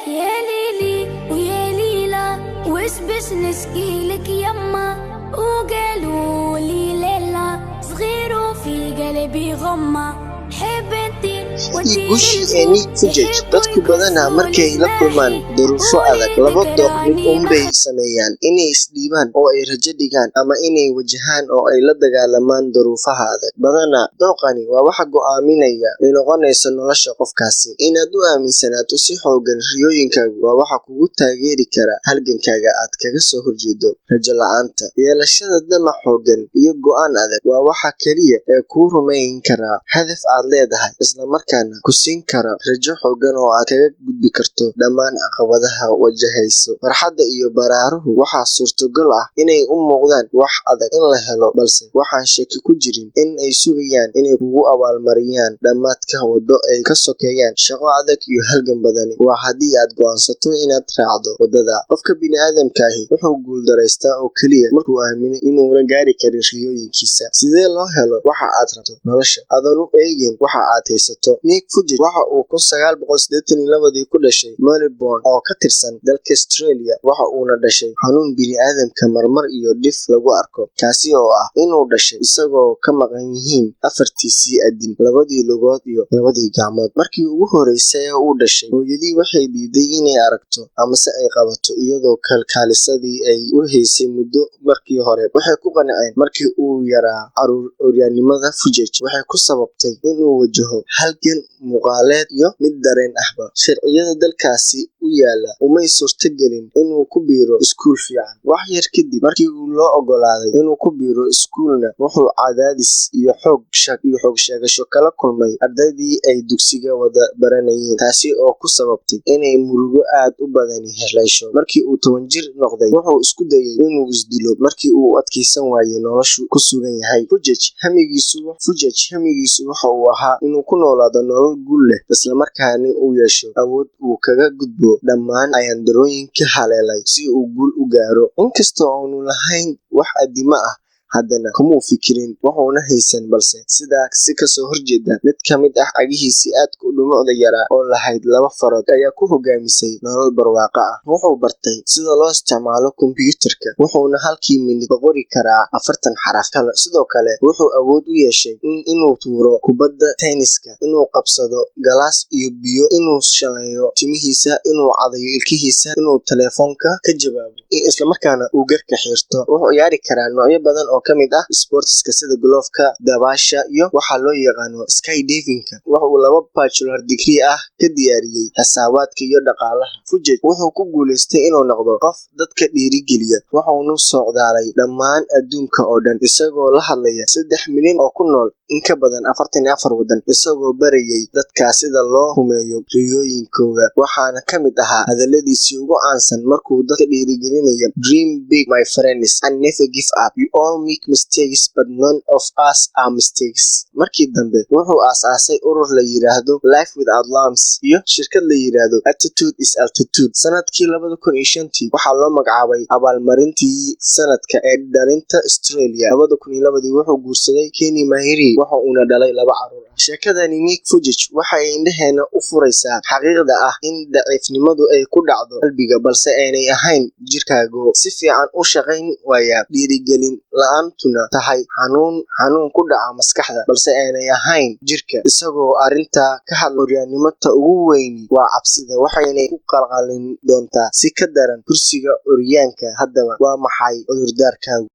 يا ليلي ويا ليلى وش بش نشكيلك يما وقالوا لي ليلى صغير وفي قلبي غمة حبنتي gushii fujaj dadku badanaa markay la kulmaan duruufo adag laba dooq mid unbay sameeyaan inay isdhiibaan oo ay rajo dhigaan ama inay wajahaan oo ay la dagaalamaan duruufaha adag badanaa dooqani waa waxa go'aaminaya ay noqonayso nolosha qofkaasi inaad u aaminsanaato si xoogan riyooyinkaagu waa waxa kugu taageeri kara halgankaaga aad kaga soo horjeedo rajo la'aanta yeelashada damac xoogan iyo go'aan adag waa waxa keliya ee kuu rumayn karaa hadaf aad leedahay isla markaana ku siin kara rajo xoogan oo aad kaga gudbi karto dhammaan caqabadaha wajahayso farxadda iyo baraaruhu waxaa suurtagal ah inay u muuqdaan wax adag in la helo balse waxaan shaki ku jirin in ay sugayaan inay kugu abaalmariyaan dhammaadka waddo ay ka sokeeyaan shaqo adag iyo halgan badani waa haddii aad go'aansato inaad raacdo waddada qofka bini'aadamkaahi wuxuu guuldaraystaa oo keliya markuu aamino inuuna gaari karin riyooyinkiisa sidee loo helo waxa aad rabto nolosha adoon u eegin waxa aad haysato Nick Fujaj waxa uu 1982 ku dhashay Melbourne oo ka tirsan dalka Australia waxa uuna dhashay xanuun bini'aadamka marmar iyo dhif lagu arko kaasi oo ah inuu dhashay isagoo ka maqan yihiin afartiisii adin labadii lugood iyo labadii gacmood markii ugu horeysay uu dhashay hooyadii waxay diiday inay aragto ama se ay qabato iyadoo kalkaalisadii ay u haysay muddo markii hore waxay ku qanceen markii uu yaraa caruurnimada Fujaj waxay ku sababtay inuu wajaho halgan muuqaaleed iyo mid dareen ahba sharciyada dalkaasi u yaala umay suurtagelin inuu ku biiro iskuul fiican wax yar kadib markii uu loo ogolaaday inuu ku biiro iskuulna wuxuu cadaadis iyo xoog sheegasho kala kulmay ardaydii ay dugsiga wada baranayeen taasi oo ku sababtay inay murugo aad u badani hesho markii uu 10 jir noqday wuxuu isku dayay inuu isdilo markii uu adkeysan waayay noloshu ku sugan yahay Fujaj hamigiisu waxa uu ahaa inuu ku noolaado nolol guul leh isla markaana uu yeesho awood uu kaga gudbo dhammaan ayandarooyinka haleelay si uu guul u gaaro inkastoo aanu lahayn wax adima ah haddana kuma fikirin wuxuuna haysan balse sidaa si ka soo horjeeda mid ka mid ah cagihiisii aadka u dhumucda yaraa oo lahayd laba farood ayaa ku hogaamisay nolol barwaaqo ah wuxuu bartay sida loo isticmaalo kombiyuutarka wuxuuna halkii minid qori karaa 40 xaraf sidoo kale wuxuu awood u yeeshay inuu tuuro kubadda tenniska inuu qabsado galaas iyo biyo inuu shaleeyo timihiisa inuu cadayo ilkihiisa inuu telefoonka ka jawaabo isla markaana uu garka xirto wuxuu ciyaari karaa noocyo badan oo kamid ah sportska sida golofka dabaasha iyo waxa loo yaqaano skydivingka wuxuu 2 bachelor degree ah ka diyaariyay xisaabaadka iyo dhaqaalaha Fujaj wuxuu ku guuleystay inuu noqdo qof dadka dhiirigeliya wuxuuna socdaalay dhammaan adduunka oo dhan isagoo la hadlaya 3 milyan oo ku nool in ka badan 44 wadan isagoo barayay dadka sida loo humeeyo riyooyinkooda waxaana kamid ahaa hadaladiisii ugu caansan markuu dadka dhiirigelinaya dream big my friends and never give up you all make mistakes but none of us are mistakes markii dambe wuxuu aasaasay urur la yiraahdo Life Without Limits iyo shirkad la yiraahdo Attitude is Altitude sanadkii 2005 waxaa loo magacaabay abaalmarintii sanadka ee dhalinta Australia 2002 wuxuu guursaday Kenny Mahiri waxa uuna dhalay 2 caruur sheekadani Nick Fujaj waxay indhaheena u furaysaa xaqiiqda ah in daciifnimadu ay ku dhacdo qalbiga balse aanay ahayn jirkaaga si fiican u shaqayn waaya dhiirigelin la'aantuna tahay xanuun ku dhaca maskaxda balse aanay ahayn jirka isagoo arinta ka hadlooyanimada ugu weyn waa cabsida waxayna ku qalqalin doontaa si ka daran kursiga oryaanka haddaba waa maxay cudurdaarkaagu